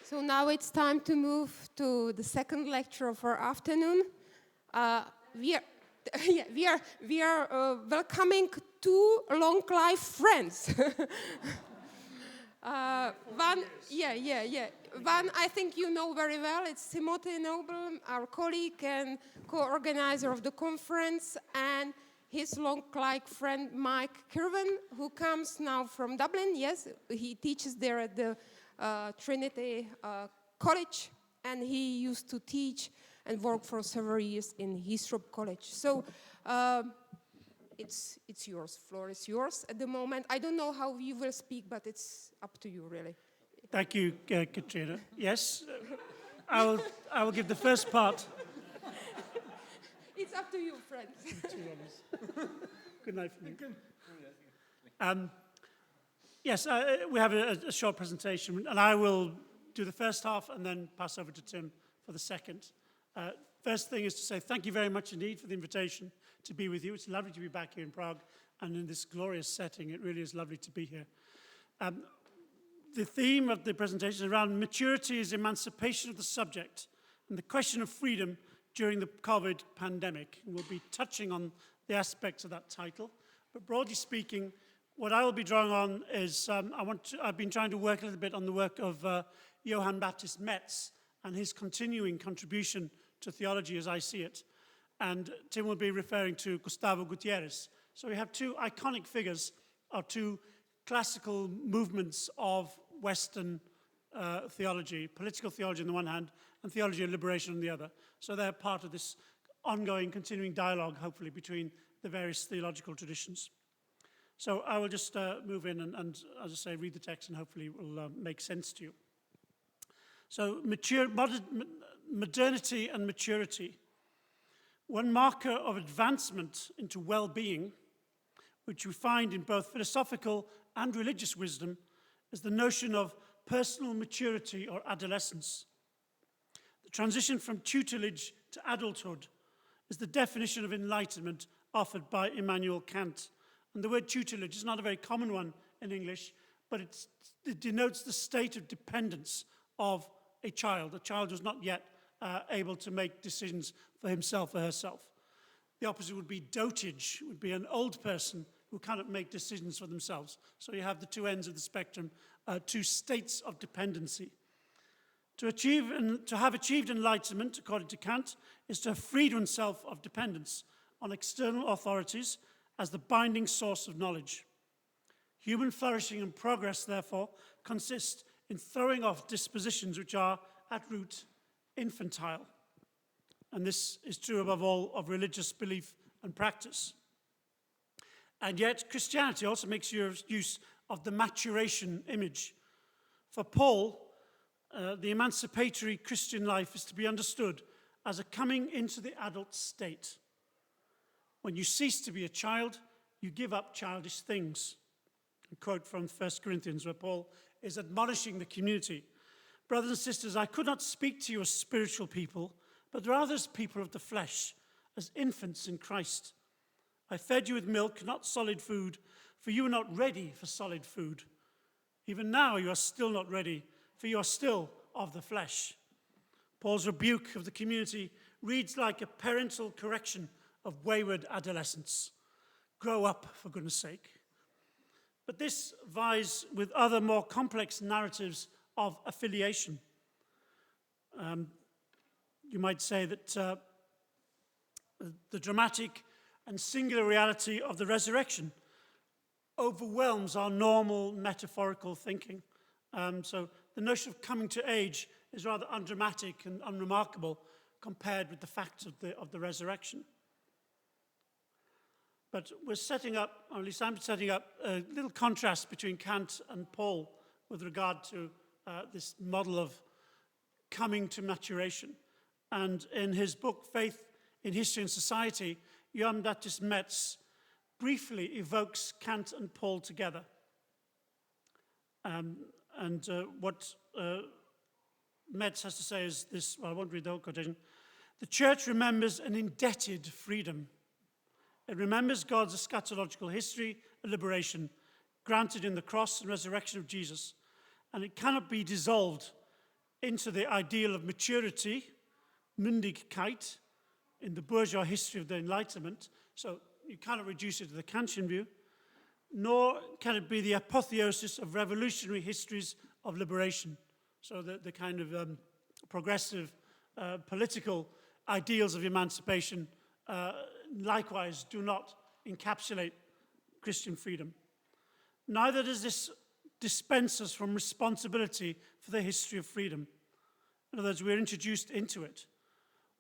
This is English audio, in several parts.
So now it's time to move to the second lecture of our afternoon. We are welcoming two long-life friends. One I think you know very well. It's Kirwan and Noble, our colleague and co-organizer of the conference, and his long-life friend Mike Kirwan, who comes now from Dublin. Yes, he teaches there at the Trinity College, and he used to teach and work for several years in Heathrow College. So it's yours. Floor is yours at the moment. I don't know how you will speak, but it's up to you, really. Thank you, Katerina. Yes, I will give the first part. It's up to you, friend. Good night for me. Yes, we have a short presentation, and I will do the first half and then pass over to Tim for the second. First thing is to say thank you very much indeed for the invitation to be with you. It's lovely to be back here in Prague and in this glorious setting. It really is lovely to be here. The theme of the presentation is around maturity is emancipation of the subject and the question of freedom during the COVID pandemic. And we'll be touching on the aspects of that title. But broadly speaking, what I will be drawing on is I've been trying to work a little bit on the work of Johann Baptist Metz and his continuing contribution to theology as I see it. And Tim will be referring to Gustavo Gutierrez. So we have two iconic figures of two classical movements of Western theology, political theology on the one hand, and theology of liberation on the other. So they're part of this ongoing, continuing dialogue, hopefully, between the various theological traditions. So I will just move in and, as I say, read the text and hopefully it will make sense to you. So modernity and maturity. One marker of advancement into well-being, which we find in both philosophical and religious wisdom, is the notion of personal maturity or adolescence. The transition from tutelage to adulthood is the definition of enlightenment offered by Immanuel Kant. And the word tutelage is not a very common one in English, but it denotes the state of dependence of a child who's not yet able to make decisions for himself or herself. The opposite would be dotage, would be an old person who cannot make decisions for themselves. So you have the two ends of the spectrum, two states of dependency. To have achieved enlightenment, according to Kant, is to have freed oneself of dependence on external authorities as the binding source of knowledge. Human flourishing and progress, therefore, consist in throwing off dispositions which are, at root, infantile. And this is true above all of religious belief and practice. And yet, Christianity also makes use of the maturation image. For Paul, the emancipatory Christian life is to be understood as a coming into the adult state. When you cease to be a child, you give up childish things. A quote from 1 Corinthians where Paul is admonishing the community. Brothers and sisters, I could not speak to you as spiritual people, but rather as people of the flesh, as infants in Christ. I fed you with milk, not solid food, for you are not ready for solid food. Even now you are still not ready, for you are still of the flesh. Paul's rebuke of the community reads like a parental correction of wayward adolescents. Grow up, for goodness sake. But this vies with other more complex narratives of affiliation. You might say that the dramatic and singular reality of the resurrection overwhelms our normal metaphorical thinking. So the notion of coming to age is rather undramatic and unremarkable compared with the facts of the resurrection. But we're setting up, or at least I'm setting up, a little contrast between Kant and Paul with regard to this model of coming to maturation. And in his book, Faith in History and Society, Johann Baptist Metz briefly evokes Kant and Paul together. What Metz has to say is this, well, I won't read the whole quotation. The church remembers an indebted freedom. It remembers God's eschatological history of liberation granted in the cross and resurrection of Jesus, and it cannot be dissolved into the ideal of maturity, Mündigkeit, in the bourgeois history of the Enlightenment, so you cannot reduce it to the Kantian view, nor can it be the apotheosis of revolutionary histories of liberation, so the kind of progressive political ideals of emancipation likewise do not encapsulate Christian freedom. Neither does this dispense us from responsibility for the history of freedom. In other words, we're introduced into it.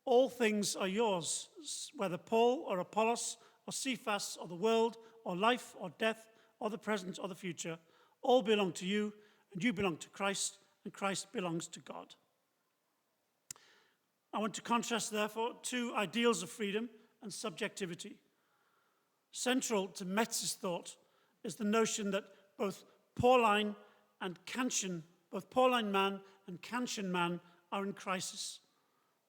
All things are yours, whether Paul or Apollos or Cephas or the world or life or death or the present or the future, all belong to you, and you belong to Christ, and Christ belongs to God. I want to contrast, therefore, two ideals of freedom and subjectivity. Central to Metz's thought is the notion that both Pauline and Kantian, both Pauline man and Kantian man are in crisis.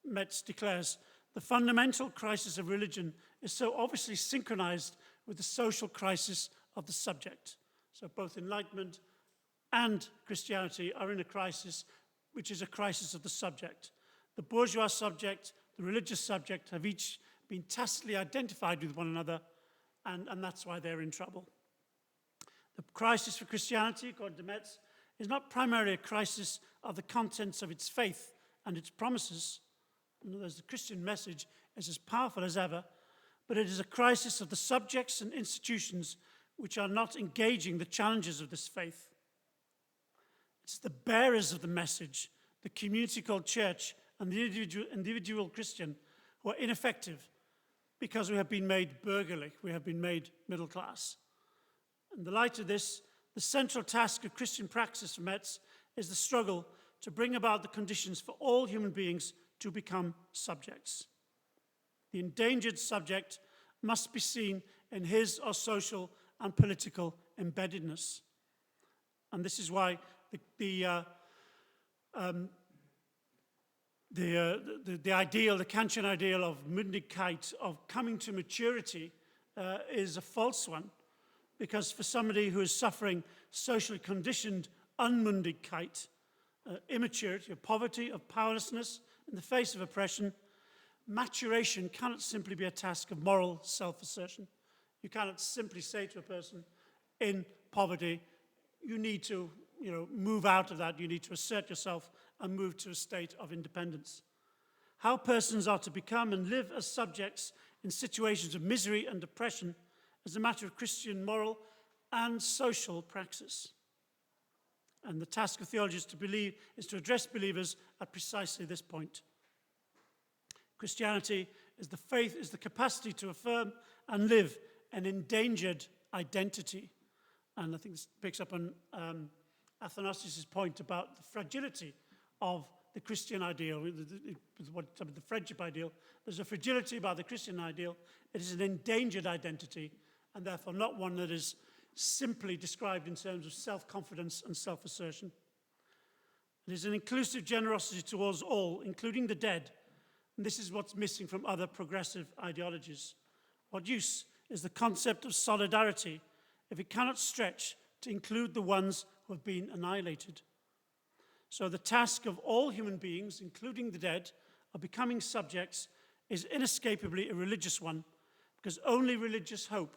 Metz declares, the fundamental crisis of religion is so obviously synchronized with the social crisis of the subject. So both Enlightenment and Christianity are in a crisis, which is a crisis of the subject. The bourgeois subject, the religious subject have each been tacitly identified with one another, and that's why they're in trouble. The crisis for Christianity, according to Metz, is not primarily a crisis of the contents of its faith and its promises. In other words, the Christian message is as powerful as ever, but it is a crisis of the subjects and institutions which are not engaging the challenges of this faith. It's the bearers of the message, the community called church, and the individual Christian, who are ineffective because we have been made burgerly, we have been made middle class. In the light of this, the central task of Christian praxis for Metz is the struggle to bring about the conditions for all human beings to become subjects. The endangered subject must be seen in his or social and political embeddedness. And this is why the ideal, the Kantian ideal of Mündigkeit, of coming to maturity, is a false one. Because for somebody who is suffering socially conditioned Unmündigkeit, immaturity, of poverty, of powerlessness in the face of oppression, maturation cannot simply be a task of moral self-assertion. You cannot simply say to a person in poverty, you need to move out of that, you need to assert yourself and move to a state of independence. How persons are to become and live as subjects in situations of misery and oppression is a matter of Christian moral and social praxis. And the task of theologians is to address believers at precisely this point. Christianity is the capacity to affirm and live an endangered identity. And I think this picks up on Athanasius' point about the fragility of the Christian ideal, the friendship ideal. There's a fragility about the Christian ideal. It is an endangered identity, and therefore not one that is simply described in terms of self-confidence and self-assertion. It is an inclusive generosity towards all, including the dead, and this is what's missing from other progressive ideologies. What use is the concept of solidarity if it cannot stretch to include the ones who have been annihilated? So the task of all human beings, including the dead, of becoming subjects is inescapably a religious one, because only religious hope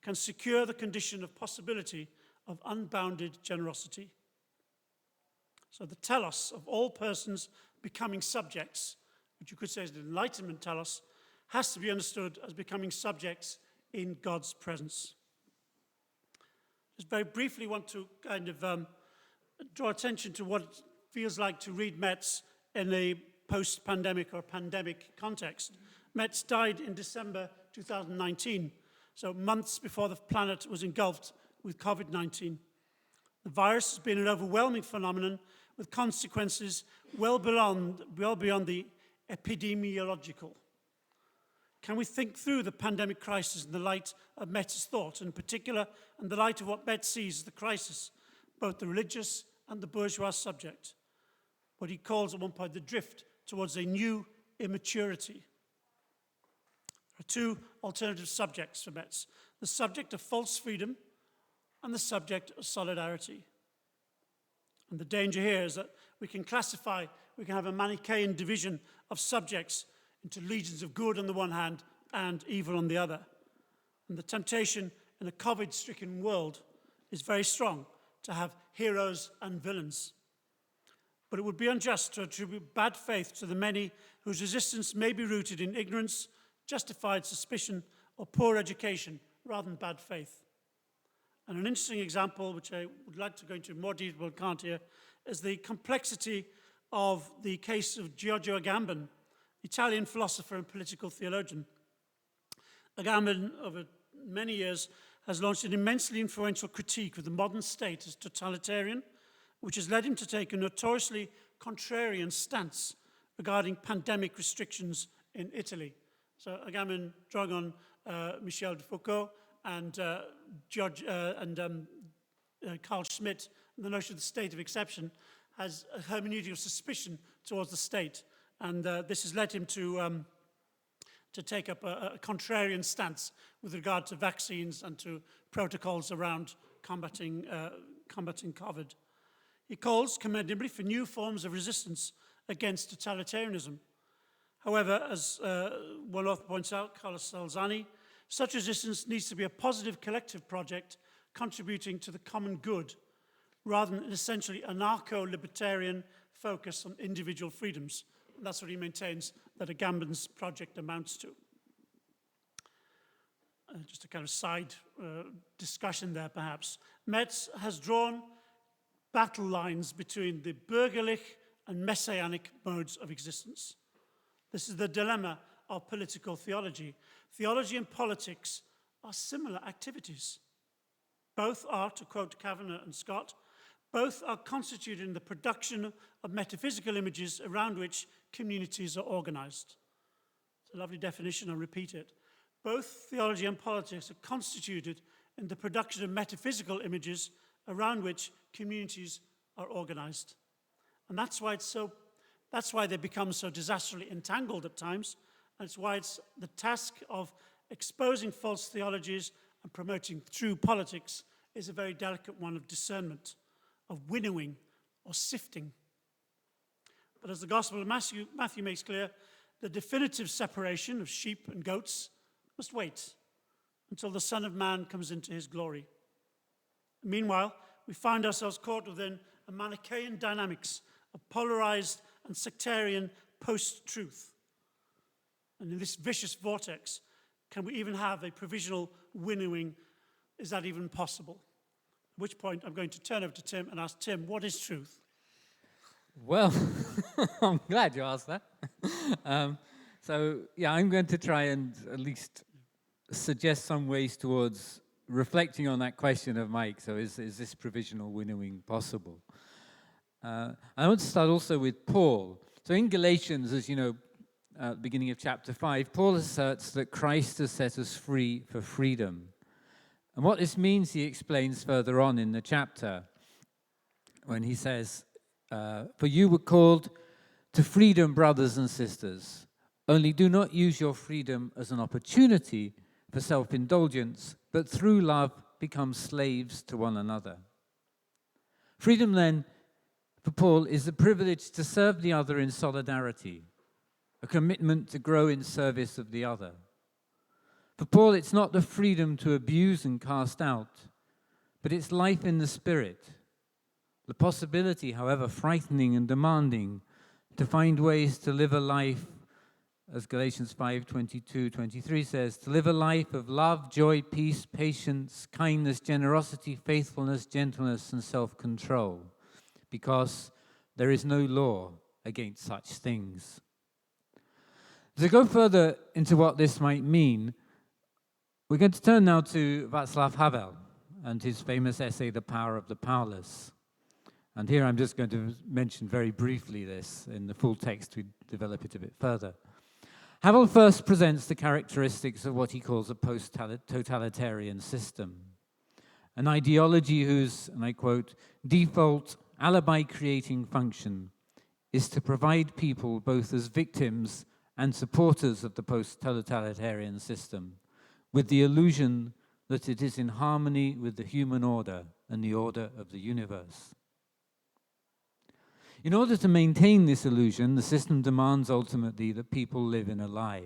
can secure the condition of possibility of unbounded generosity. So the telos of all persons becoming subjects, which you could say is the Enlightenment telos, has to be understood as becoming subjects in God's presence. Just very briefly want to kind of draw attention to what it feels like to read Metz in a post-pandemic or pandemic context. Metz died in December 2019, so months before the planet was engulfed with COVID-19. The virus has been an overwhelming phenomenon with consequences well beyond the epidemiological. Can we think through the pandemic crisis in the light of Metz's thought, in particular in the light of what Metz sees as the crisis, both the religious and the bourgeois subject, what he calls at one point the drift towards a new immaturity? There are two alternative subjects for Metz: the subject of false freedom and the subject of solidarity. And the danger here is that We can have a Manichaean division of subjects into legions of good on the one hand and evil on the other. And the temptation in a COVID-stricken world is very strong to have heroes and villains. But it would be unjust to attribute bad faith to the many whose resistance may be rooted in ignorance, justified suspicion, or poor education, rather than bad faith. And an interesting example, which I would like to go into more detail but can't here, is the complexity of the case of Giorgio Agamben, Italian philosopher and political theologian. Agamben, over many years, has launched an immensely influential critique of the modern state as totalitarian, which has led him to take a notoriously contrarian stance regarding pandemic restrictions in Italy. So Agamben, drawing on Michel de Foucault and Carl Schmitt, the notion of the state of exception, has a hermeneutic of suspicion towards the state. And this has led him to take up a contrarian stance with regard to vaccines and to protocols around combating COVID. He calls, commendably, for new forms of resistance against totalitarianism. However, as one author points out, Carlos Salzani, such resistance needs to be a positive collective project contributing to the common good, rather than an essentially anarcho-libertarian focus on individual freedoms. And that's what he maintains that Agamben's project amounts to. Just a kind of side discussion there, perhaps. Metz has drawn battle lines between the bürgerlich and messianic modes of existence. This is the dilemma of political theology. Theology and politics are similar activities. Both are, to quote Kavanagh and Scott, both are constituted in the production of metaphysical images around which communities are organized. It's a lovely definition, I'll repeat it. Both theology and politics are constituted in the production of metaphysical images around which communities are organized. And that's why they become so disastrously entangled at times, and it's why it's the task of exposing false theologies and promoting true politics is a very delicate one of discernment, of winnowing or sifting. But as the Gospel of Matthew makes clear, the definitive separation of sheep and goats must wait until the Son of Man comes into his glory. Meanwhile, we find ourselves caught within a Manichaean dynamics of polarized and sectarian post-truth. And in this vicious vortex, can we even have a provisional winnowing? Is that even possible? At which point I'm going to turn over to Tim and ask Tim, what is truth? Well, I'm glad you asked that. I'm going to try and at least suggest some ways towards reflecting on that question of Mike. So is this provisional winnowing possible? I want to start also with Paul. So in Galatians, as you know, at the beginning of chapter 5, Paul asserts that Christ has set us free for freedom. And what this means, he explains further on in the chapter, when he says, for you were called to freedom, brothers and sisters. Only do not use your freedom as an opportunity for self-indulgence, but through love become slaves to one another. Freedom, then, for Paul, is the privilege to serve the other in solidarity, a commitment to grow in service of the other. For Paul, it's not the freedom to abuse and cast out, but it's life in the Spirit. The possibility, however frightening and demanding, to find ways to live a life, as Galatians 5:22-23 says, to live a life of love, joy, peace, patience, kindness, generosity, faithfulness, gentleness, and self-control, because there is no law against such things. To go further into what this might mean, we're going to turn now to Václav Havel and his famous essay, The Power of the Powerless. And here I'm just going to mention very briefly this. In the full text, we develop it a bit further. Havel first presents the characteristics of what he calls a post-totalitarian system, an ideology whose, and I quote, default alibi-creating function is to provide people both as victims and supporters of the post-totalitarian system, with the illusion that it is in harmony with the human order and the order of the universe. In order to maintain this illusion, the system demands ultimately that people live in a lie.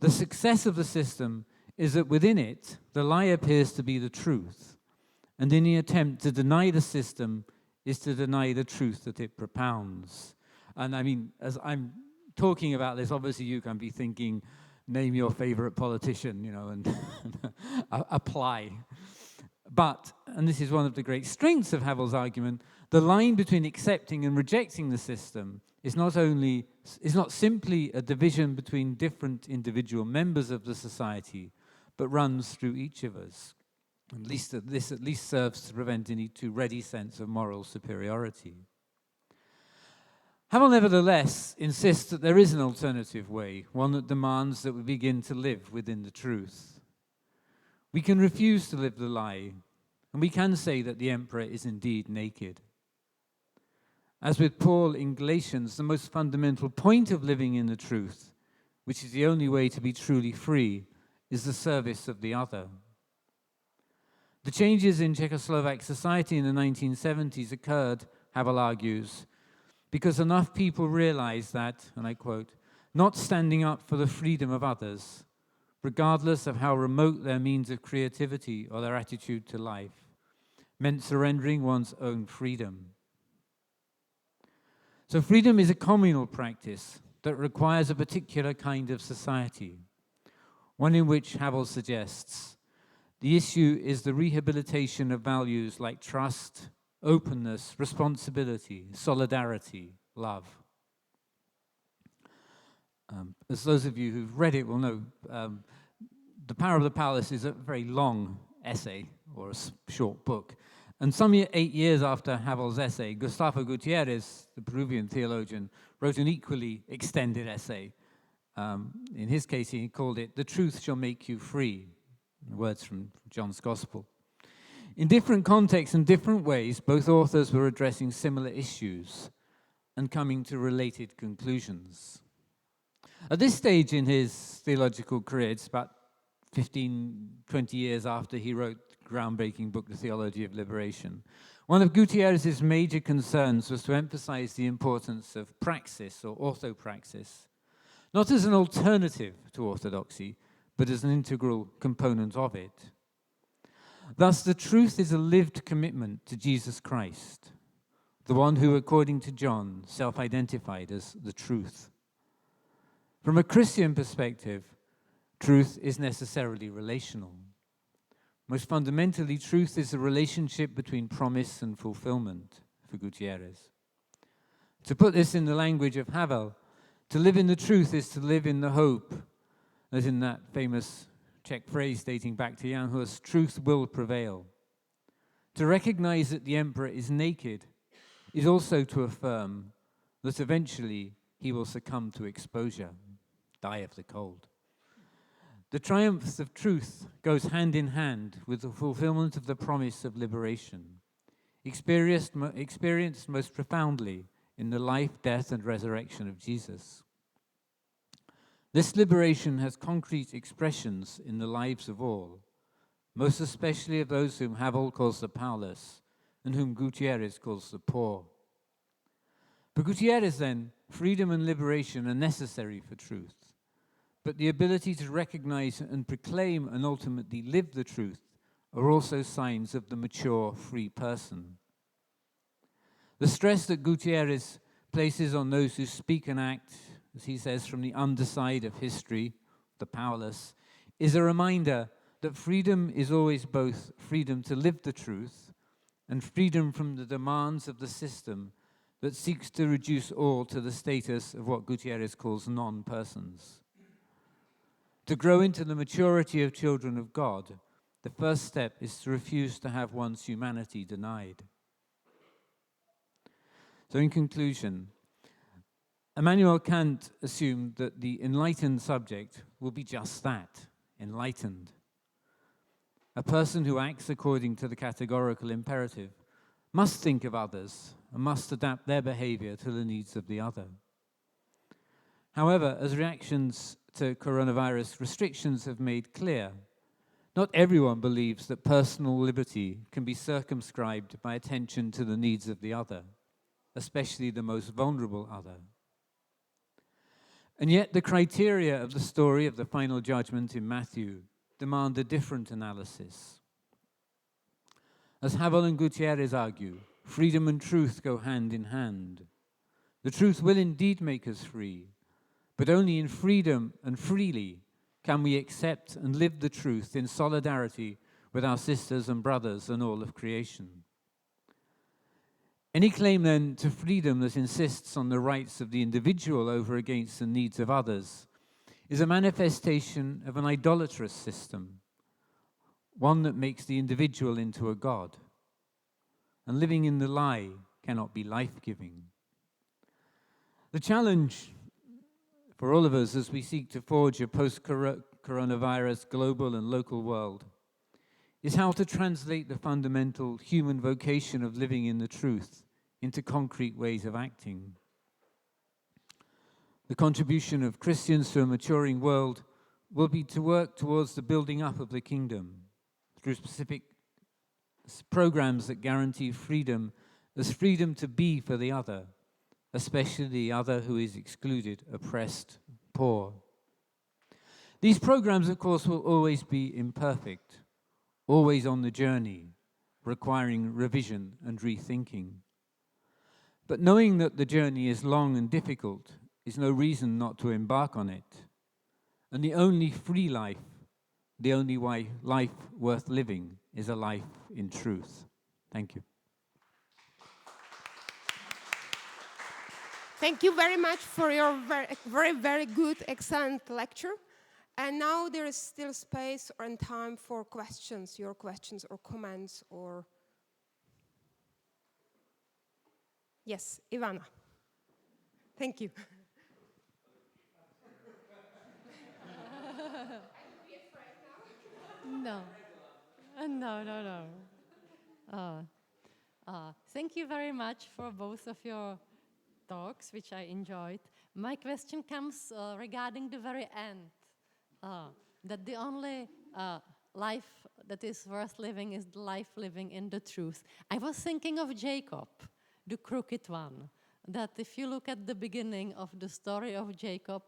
The success of the system is that within it, the lie appears to be the truth, and any attempt to deny the system is to deny the truth that it propounds. And I mean, as I'm talking about this, obviously you can be thinking, name your favorite politician, you know, and apply. But, and this is one of the great strengths of Havel's argument, the line between accepting and rejecting the system is not simply a division between different individual members of the society, but runs through each of us. This at least serves to prevent any too ready sense of moral superiority. Havel nevertheless insists that there is an alternative way, one that demands that we begin to live within the truth. We can refuse to live the lie, and we can say that the emperor is indeed naked. As with Paul in Galatians, the most fundamental point of living in the truth, which is the only way to be truly free, is the service of the other. The changes in Czechoslovak society in the 1970s occurred, Havel argues, because enough people realized that, and I quote, not standing up for the freedom of others, regardless of how remote their means of creativity or their attitude to life, meant surrendering one's own freedom. So freedom is a communal practice that requires a particular kind of society, one in which Havel suggests the issue is the rehabilitation of values like trust, openness, responsibility, solidarity, love. As those of you who've read it will know, The Power of the Palace is a very long essay, or a short book. And 8 years after Havel's essay, Gustavo Gutierrez, the Peruvian theologian, wrote an equally extended essay. In his case, he called it, "The Truth Shall Make You Free," words from John's Gospel. In different contexts and different ways, both authors were addressing similar issues and coming to related conclusions. At this stage in his theological career, it's about 15, 20 years after he wrote the groundbreaking book, The Theology of Liberation, one of Gutierrez's major concerns was to emphasize the importance of praxis or orthopraxis, not as an alternative to orthodoxy, but as an integral component of it. Thus, the truth is a lived commitment to Jesus Christ, the one who, according to John, self-identified as the truth. From a Christian perspective, truth is necessarily relational. Most fundamentally, truth is a relationship between promise and fulfillment for Gutierrez. To put this in the language of Havel, to live in the truth is to live in the hope, as in that famous Czech phrase dating back to Jan Hus, truth will prevail. To recognize that the emperor is naked is also to affirm that eventually he will succumb to exposure, die of the cold. The triumph of truth goes hand in hand with the fulfillment of the promise of liberation, experienced most profoundly in the life, death, and resurrection of Jesus. This liberation has concrete expressions in the lives of all, most especially of those whom Havel calls the powerless and whom Gutierrez calls the poor. For Gutierrez, then, freedom and liberation are necessary for truth, but the ability to recognize and proclaim and ultimately live the truth are also signs of the mature, free person. The stress that Gutierrez places on those who speak and act, as he says, from the underside of history, the powerless, is a reminder that freedom is always both freedom to live the truth and freedom from the demands of the system that seeks to reduce all to the status of what Gutierrez calls non-persons. To grow into the maturity of children of God, the first step is to refuse to have one's humanity denied. So in conclusion, Immanuel Kant assumed that the enlightened subject will be just that, enlightened. A person who acts according to the categorical imperative must think of others and must adapt their behavior to the needs of the other. However, as reactions to coronavirus restrictions have made clear, not everyone believes that personal liberty can be circumscribed by attention to the needs of the other. especially the most vulnerable other. And yet the criteria of the story of the final judgment in Matthew demand a different analysis. As Havel and Gutierrez argue, freedom and truth go hand in hand. The truth will indeed make us free, but only in freedom and freely can we accept and live the truth in solidarity with our sisters and brothers and all of creation. Any claim then to freedom that insists on the rights of the individual over against the needs of others is a manifestation of an idolatrous system, one that makes the individual into a god. And living in the lie cannot be life-giving. The challenge for all of us as we seek to forge a post-coronavirus global and local world is how to translate the fundamental human vocation of living in the truth into concrete ways of acting. The contribution of Christians to a maturing world will be to work towards the building up of the kingdom through specific programs that guarantee freedom as freedom to be for the other, especially the other who is excluded, oppressed, poor. These programs, of course, will always be imperfect, always on the journey, requiring revision and rethinking. But knowing that the journey is long and difficult is no reason not to embark on it. And the only free life, the only life worth living, is a life in truth. Thank you. Thank you very much for your very good, excellent lecture. And now there is still space and time for questions, your questions or comments or... Yes, Ivana. Thank you. No. Thank you very much for both of your talks, which I enjoyed. My question comes regarding the very end, that the only life that is worth living is the life living in the truth. I was thinking of Jacob, the crooked one, that if you look at the beginning of the story of Jacob,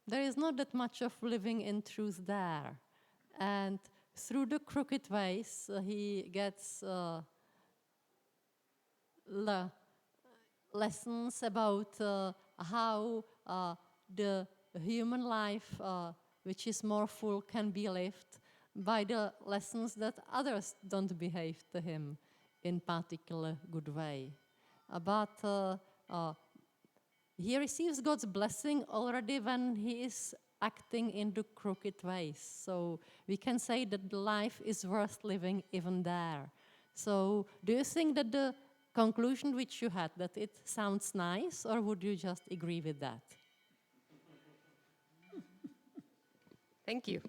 there is not that much of living in truth there. And through the crooked ways, he gets lessons about how the human life, which is more full, can be lived by the lessons that others don't behave to him in particular good way. But he receives God's blessing already when he is acting in the crooked ways. So we can say that the life is worth living even there. So do you think that the conclusion which you had, that it sounds nice, or would you just agree with that? Thank you.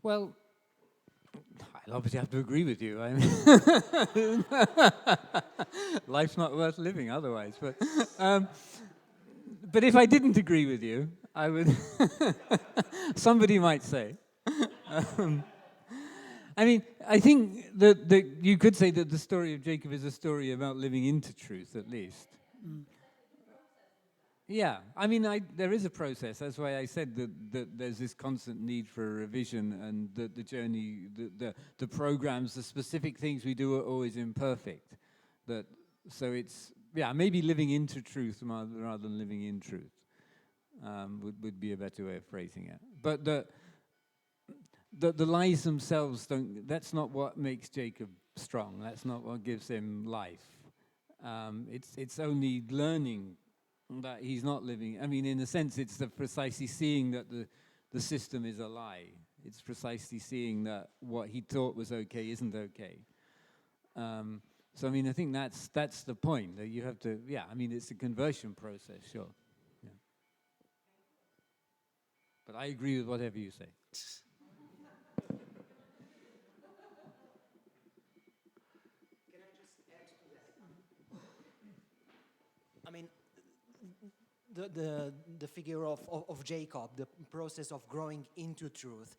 Well, I'll obviously have to agree with you. I mean, life's not worth living otherwise. But if I didn't agree with you, I would. Somebody might say. I mean, I think that you could say that the story of Jacob is a story about living into truth, at least. Yeah, I mean, there is a process. That's why I said that there's this constant need for revision, and that the journey, the programs, the specific things we do are always imperfect. So it's, yeah, maybe living into truth rather than living in truth would be a better way of phrasing it. But the lies themselves that's not what makes Jacob strong. That's not what gives him life. It's only learning that he's not living. I mean, in a sense, it's precisely seeing that the system is a lie. It's precisely seeing that what he thought was okay isn't okay. So, I mean, I think that's the point, that you have to, yeah, I mean, it's a conversion process, sure. Yeah. But I agree with whatever you say. Can I just add to that? I mean, the figure of Jacob, the process of growing into truth,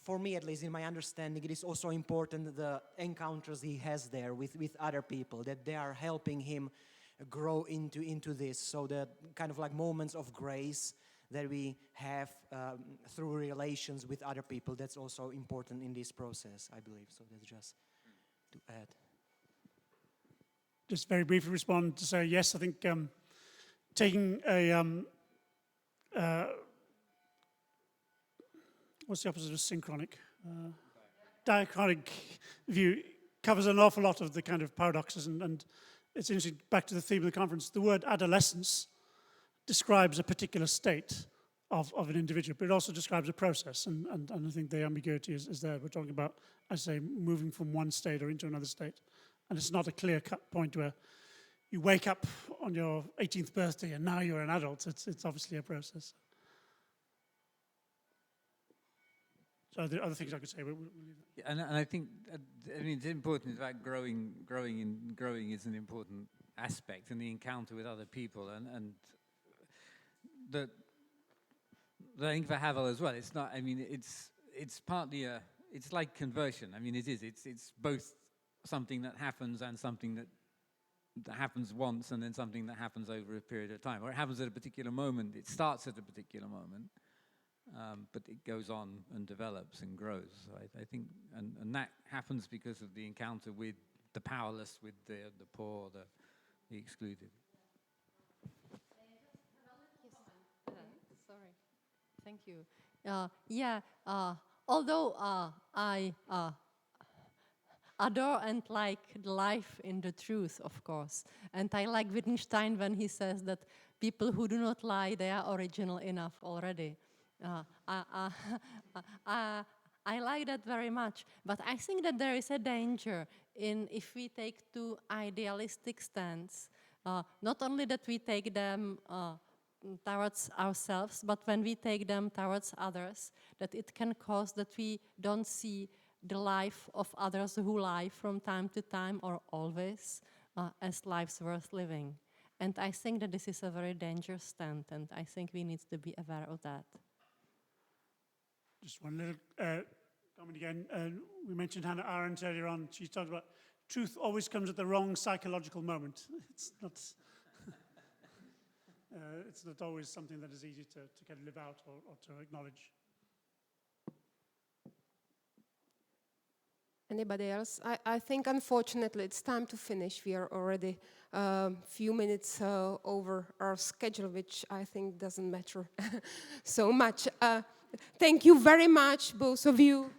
for me at least, in my understanding, it is also important the encounters he has there with other people, that they are helping him grow into this. So the kind of like moments of grace that we have through relations with other people, that's also important in this process, I believe. So that's just to add. Just very briefly respond to say, yes, I think taking a, what's the opposite of synchronic? Diachronic view covers an awful lot of the kind of paradoxes, and it's interesting, back to the theme of the conference, the word adolescence describes a particular state of an individual, but it also describes a process, and I think the ambiguity is there. We're talking about, I say, moving from one state or into another state, and it's not a clear-cut point where you wake up on your 18th birthday and now you're an adult. It's obviously a process. So there are other things I could say, but we'll leave it. And I think, I mean, it's important that growing is an important aspect, and the encounter with other people, and the I think for Havel as well, it's not, I mean, it's partly it's like conversion. I mean, it's both something that happens and something that happens once, and then something that happens over a period of time, or it happens at a particular moment. It starts at a particular moment, but it goes on and develops and grows. So I think, and that happens because of the encounter with the powerless, with the poor, the excluded. Sorry. Thank you. Although I adore and like the life in the truth, of course, and I like Wittgenstein when he says that people who do not lie, they are original enough already. I like that very much, but I think that there is a danger in if we take too idealistic stance. Not only that we take them towards ourselves, but when we take them towards others, that it can cause that we don't see the life of others who lie from time to time or always as lives worth living. And I think that this is a very dangerous stand, and I think we need to be aware of that. Just one little comment again. We mentioned Hannah Arendt earlier on. She talked about truth always comes at the wrong psychological moment. It's not. It's not always something that is easy to kind of live out or to acknowledge. Anybody else? I think, unfortunately, it's time to finish. We are already a few minutes over our schedule, which I think doesn't matter so much. Thank you very much, both of you.